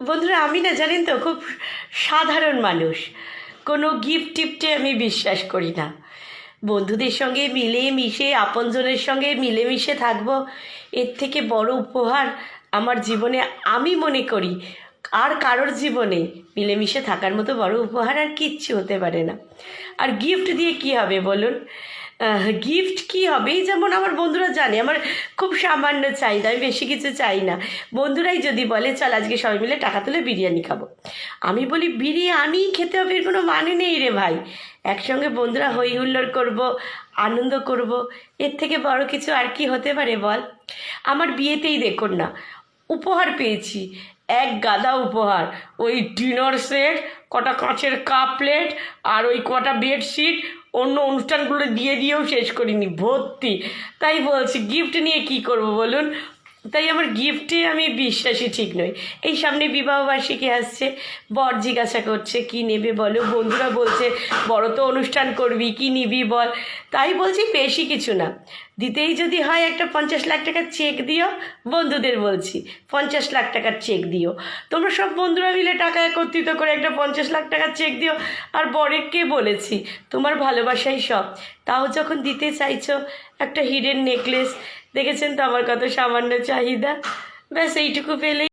বন্ধুরা আমি না জানেন তো খুব সাধারণ মানুষ, কোনো গিফট টিফটে আমি বিশ্বাস করি না। বন্ধুদের সঙ্গে মিলে মিশে আপনজনের সঙ্গে মিলেমিশে থাকবো, এর থেকে বড় উপহার আমার জীবনে আমি মনে করি আর কারোর জীবনে মিলেমিশে থাকার মতো বড় উপহার আর কিচ্ছু হতে পারে না। আর গিফট দিয়ে কি হবে বলুন? গিফট কি হবে? এই যেমন আমার বন্ধুরা জানে আমার খুব সামান্য চাহিদা, আমি বেশি কিছু চাই না। বন্ধুরাই যদি বলে চল আজকে সবাই মিলে টাকা তুলে বিরিয়ানি খাবো, আমি বলি বিরিয়ানি খেতে হবে এর কোনো মানে নেই রে ভাই। একসঙ্গে বন্ধুরা হই হুল্লোড় করবো, আনন্দ করব, এর থেকে বড় কিছু আর কি হতে পারে বল? আমার বিয়েতেই দেখুন না, উপহার পেয়েছি এক গাদা উপহার। ওই ডিনার সেট, কটা কাঁচের কাপ প্লেট, আর ওই কটা বেডশিট, অন্য অনুষ্ঠানগুলো দিয়ে দিয়েও শেষ করিনি, ভর্তি। তাই বলছি গিফট নিয়ে কি করব বলুন? তাই আমার গিফটে আমি বিশ্বাসী ঠিক নই। এই সামনে বিবাহবার্ষিকী আসছে, বর জিজ্ঞাসা করছে কি নেবে বলো, বন্ধুরা বলছে বড় তো অনুষ্ঠান করবি কি নিবি বল। তাই বলছি বেশি কিছু না, দিতেই যদি হয় একটা 50 লাখ টাকার চেক দিও। বন্ধুদের বলছি 50 লাখ টাকার চেক দিও, তোমরা সব বন্ধুরা মিলে টাকা একত্রিত করে একটা 50 লাখ টাকার চেক দিও। আর বরেরকে বলেছি তোমার ভালোবাসাই সব, তাও যখন দিতে চাইছো একটা হিডেন নেকলেস, দেখেছেন তো আমার কত সামান্য চাহিদা, ব্যাস এইটুকু পেলেই